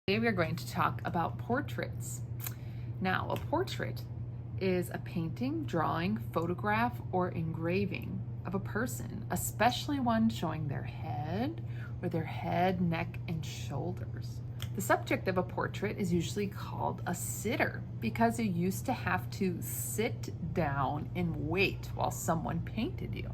Today we are going to talk about portraits. Now, a portrait is a painting, drawing, photograph, or engraving of a person, especially one showing their head or their head, neck, and shoulders. The subject of a portrait is usually called a sitter because you used to have to sit down and wait while someone painted you.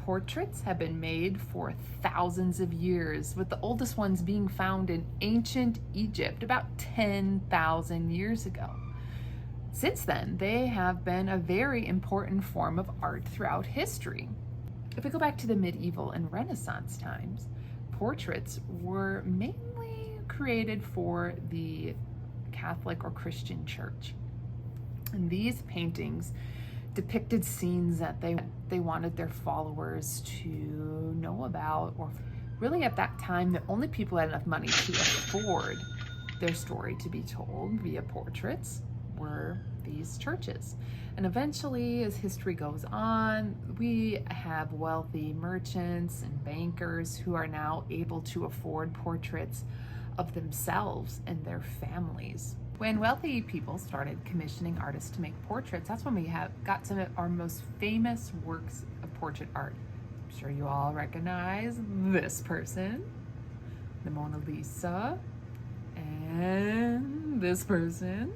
Portraits have been made for thousands of years, with the oldest ones being found in ancient Egypt about 10,000 years ago. Since then, they have been a very important form of art throughout history. If we go back to the medieval and Renaissance times, portraits were mainly created for the Catholic or Christian church. And these paintings depicted scenes that they wanted their followers to know about, or really at that time the only people who had enough money to afford their story to be told via portraits were these churches. And eventually, as history goes on, we have wealthy merchants and bankers who are now able to afford portraits of themselves and their families. When wealthy people started commissioning artists to make portraits, that's when we got some of our most famous works of portrait art. I'm sure you all recognize this person, the Mona Lisa, and this person,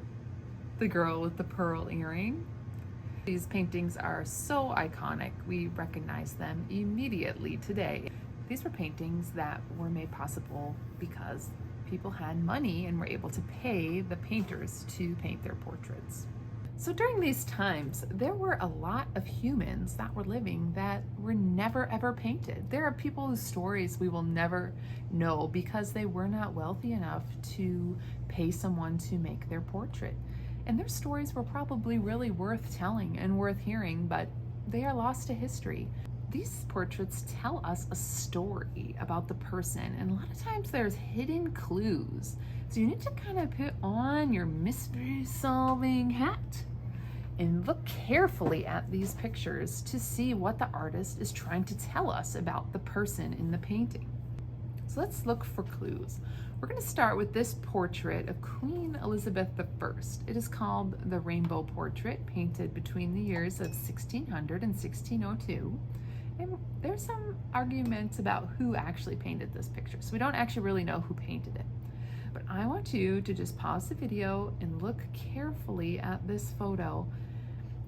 the girl with the pearl earring. These paintings are so iconic, we recognize them immediately today. These were paintings that were made possible because people had money and were able to pay the painters to paint their portraits. So during these times, there were a lot of humans that were living that were never ever painted. There are people whose stories we will never know because they were not wealthy enough to pay someone to make their portrait. And their stories were probably really worth telling and worth hearing, but they are lost to history. These portraits tell us a story about the person, and a lot of times there's hidden clues. So you need to kind of put on your mystery solving hat and look carefully at these pictures to see what the artist is trying to tell us about the person in the painting. So let's look for clues. We're going to start with this portrait of Queen Elizabeth I. It is called the Rainbow Portrait, painted between the years of 1600 and 1602. And there's some arguments about who actually painted this picture. So we don't actually really know who painted it. But I want you to just pause the video and look carefully at this photo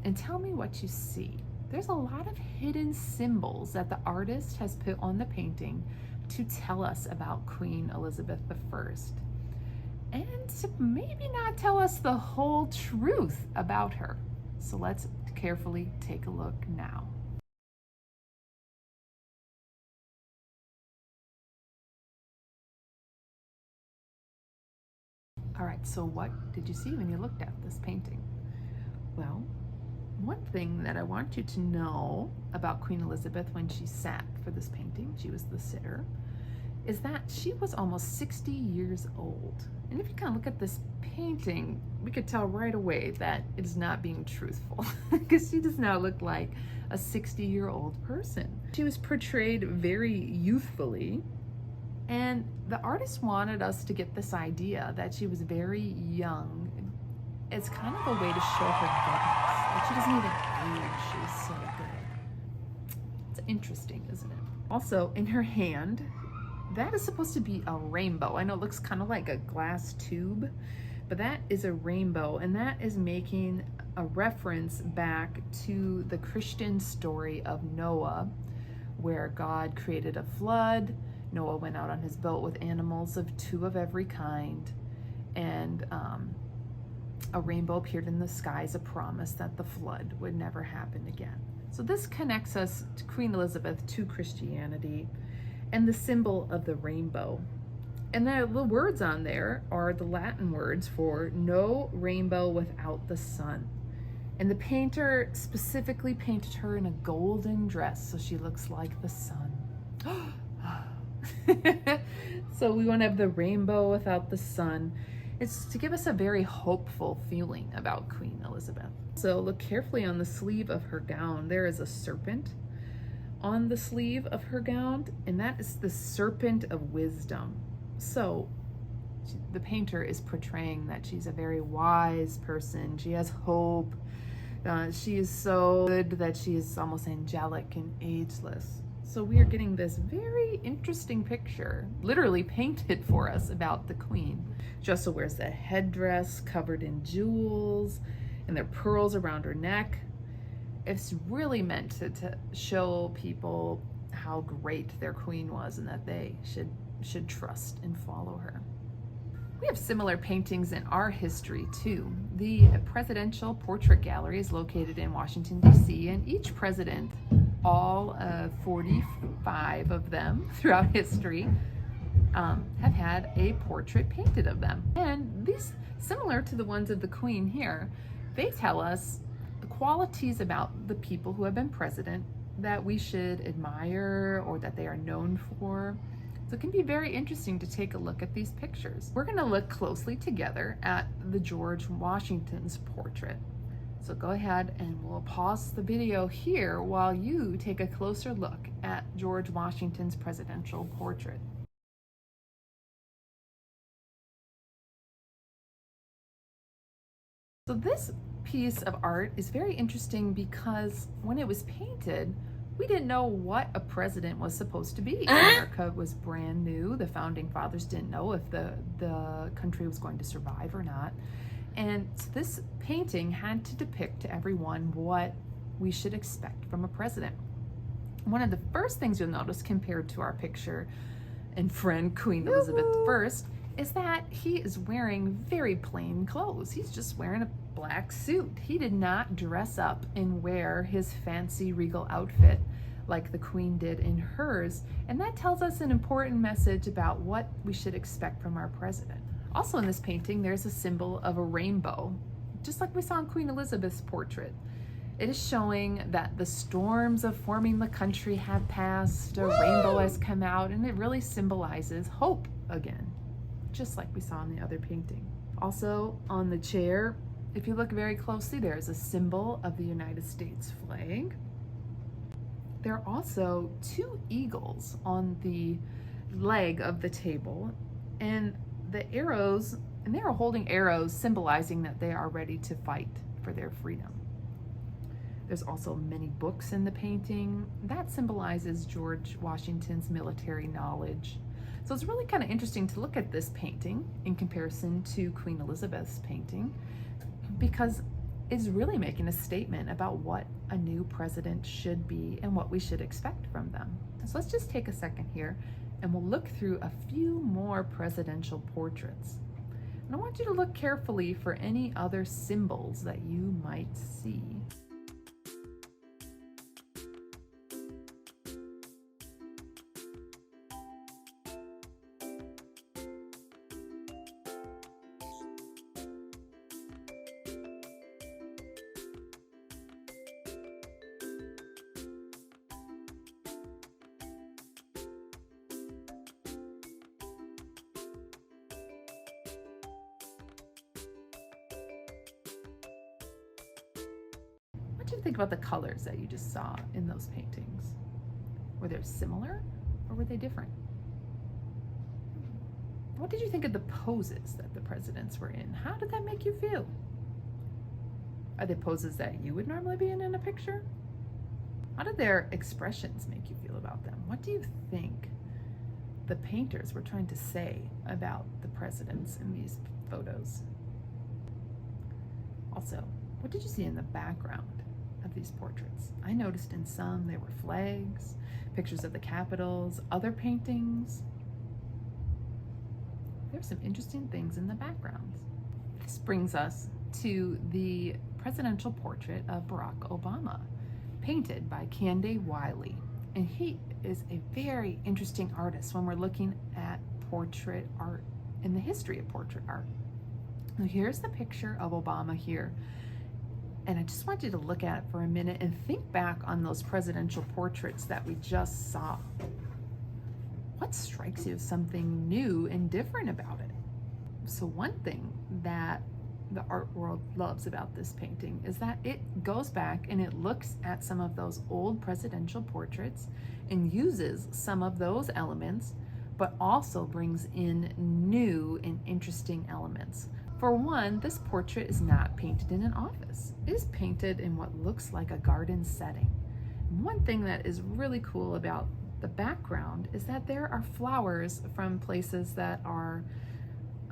and tell me what you see. There's a lot of hidden symbols that the artist has put on the painting to tell us about Queen Elizabeth I. And to maybe not tell us the whole truth about her. So let's carefully take a look now. All right, so what did you see when you looked at this painting? Well, one thing that I want you to know about Queen Elizabeth when she sat for this painting, she was the sitter, is that she was almost 60 years old. And if you kind of look at this painting, we could tell right away that it is not being truthful because she does not look like a 60-year-old person. She was portrayed very youthfully, and the artist wanted us to get this idea that she was very young. It's kind of a way to show her goodness. Like, she doesn't even age, she's so good. It's interesting, isn't it? Also, in her hand, that is supposed to be a rainbow. I know it looks kind of like a glass tube, but that is a rainbow, and that is making a reference back to the Christian story of Noah, where God created a flood. Noah went out on his boat with animals of two of every kind, and a rainbow appeared in the sky as a promise that the flood would never happen again. So this connects us to Queen Elizabeth, to Christianity, and the symbol of the rainbow. And the words on there are the Latin words for no rainbow without the sun. And the painter specifically painted her in a golden dress, so she looks like the sun. So we want to have the rainbow without the sun. It's to give us a very hopeful feeling about Queen Elizabeth. So look carefully on the sleeve of her gown. There is a serpent on the sleeve of her gown, and that is the serpent of wisdom. So The painter is portraying that she's a very wise person. She has hope. She is so good that she is almost angelic and ageless. So we are getting this very interesting picture, literally painted for us, about the queen. She also wears that headdress covered in jewels, and there are pearls around her neck. It's really meant to show people how great their queen was and that they should trust and follow her. We have similar paintings in our history too. The Presidential Portrait Gallery is located in Washington, D.C., and each president, all 45 of them throughout history, have had a portrait painted of them. And these, similar to the ones of the Queen here, they tell us the qualities about the people who have been president that we should admire or that they are known for. So it can be very interesting to take a look at these pictures. We're going to look closely together at the George Washington's portrait. So go ahead and we'll pause the video here while you take a closer look at George Washington's presidential portrait. So this piece of art is very interesting because when it was painted, we didn't know what a president was supposed to be. America was brand new. The founding fathers didn't know if the country was going to survive or not. And so this painting had to depict to everyone what we should expect from a president. One of the first things you'll notice compared to our picture and friend Queen Elizabeth I is that he is wearing very plain clothes. He's just wearing a black suit. He did not dress up and wear his fancy regal outfit like the Queen did in hers. And that tells us an important message about what we should expect from our president. Also in this painting, there's a symbol of a rainbow, just like we saw in Queen Elizabeth's portrait. It is showing that the storms of forming the country have passed, a rainbow has come out, and it really symbolizes hope again, just like we saw in the other painting. Also on the chair, if you look very closely, there's a symbol of the United States flag. There are also two eagles on the leg of the table, and the arrows, and they are holding arrows symbolizing that they are ready to fight for their freedom. There's also many books in the painting. That symbolizes George Washington's military knowledge. So it's really kind of interesting to look at this painting in comparison to Queen Elizabeth's painting, because it's really making a statement about what a new president should be and what we should expect from them. So let's just take a second here and we'll look through a few more presidential portraits. And I want you to look carefully for any other symbols that you might see. What did you think about the colors that you just saw in those paintings? Were they similar or were they different? What did you think of the poses that the presidents were in? How did that make you feel? Are they poses that you would normally be in a picture? How did their expressions make you feel about them? What do you think the painters were trying to say about the presidents in these photos? Also, what did you see in the background of these portraits? I noticed in some there were flags, pictures of the capitals, other paintings. There's some interesting things in the backgrounds. This brings us to the presidential portrait of Barack Obama, painted by Kehinde Wiley. And he is a very interesting artist when we're looking at portrait art and the history of portrait art. Now here's the picture of Obama here. And I just want you to look at it for a minute and think back on those presidential portraits that we just saw. What strikes you as something new and different about it? So one thing that the art world loves about this painting is that it goes back and it looks at some of those old presidential portraits and uses some of those elements, but also brings in new and interesting elements. For one, this portrait is not painted in an office. It is painted in what looks like a garden setting. One thing that is really cool about the background is that there are flowers from places that are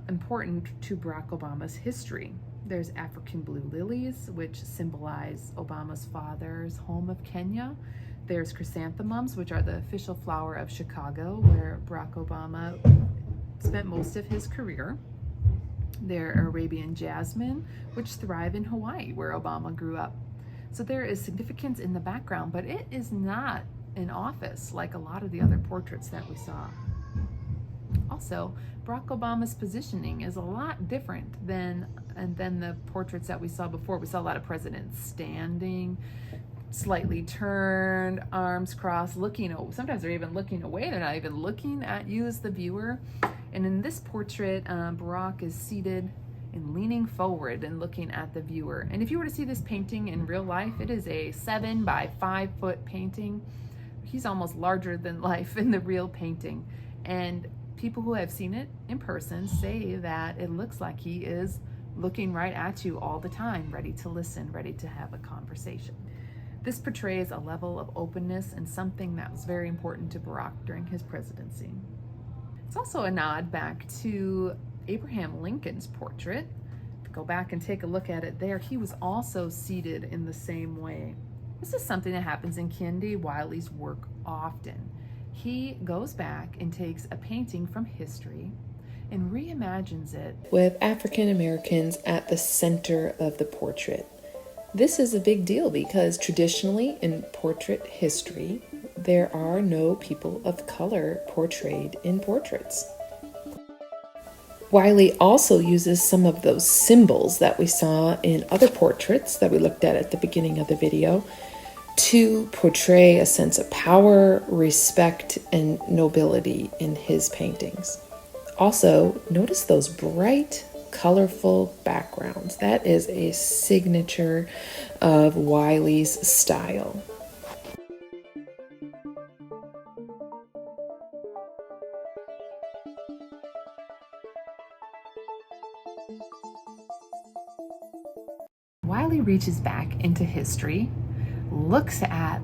important to Barack Obama's history. There's African blue lilies, which symbolize Obama's father's home of Kenya. There's chrysanthemums, which are the official flower of Chicago, where Barack Obama spent most of his career. There are Arabian jasmine, which thrive in Hawaii, where Obama grew up. So there is significance in the background, but it is not an office like a lot of the other portraits that we saw. Also, Barack Obama's positioning is a lot different than the portraits that we saw before. We saw a lot of presidents standing, slightly turned, arms crossed, looking. Sometimes they're even looking away. They're not even looking at you as the viewer. And in this portrait, Barack is seated and leaning forward and looking at the viewer. And if you were to see this painting in real life, it is a 7 by 5 foot painting. He's almost larger than life in the real painting. And people who have seen it in person say that it looks like he is looking right at you all the time, ready to listen, ready to have a conversation. This portrays a level of openness and something that was very important to Barack during his presidency. It's also a nod back to Abraham Lincoln's portrait. If you go back and take a look at it there, he was also seated in the same way. This is something that happens in Kehinde Wiley's work often. He goes back and takes a painting from history and reimagines it with African Americans at the center of the portrait. This is a big deal because traditionally in portrait history, there are no people of color portrayed in portraits. Wiley also uses some of those symbols that we saw in other portraits that we looked at the beginning of the video to portray a sense of power, respect, and nobility in his paintings. Also, notice those bright, colorful backgrounds. That is a signature of Wiley's style. Wiley reaches back into history, looks at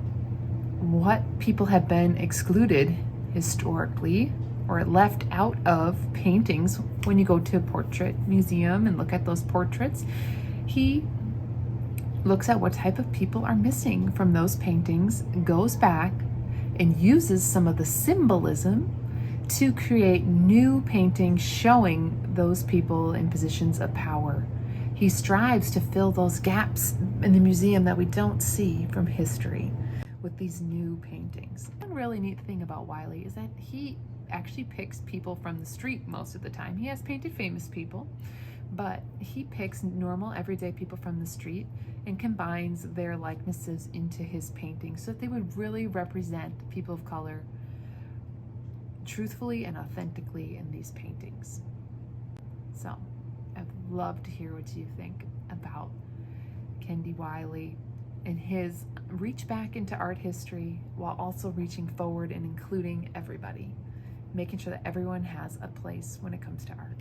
what people have been excluded historically or left out of paintings. When you go to a portrait museum and look at those portraits, he looks at what type of people are missing from those paintings, goes back and uses some of the symbolism to create new paintings showing those people in positions of power. He strives to fill those gaps in the museum that we don't see from history with these new paintings. One really neat thing about Wiley is that he actually picks people from the street most of the time. He has painted famous people, but he picks normal, everyday people from the street and combines their likenesses into his paintings so that they would really represent people of color truthfully and authentically in these paintings. So, I'd love to hear what you think about Kehinde Wiley and his reach back into art history while also reaching forward and including everybody, making sure that everyone has a place when it comes to art.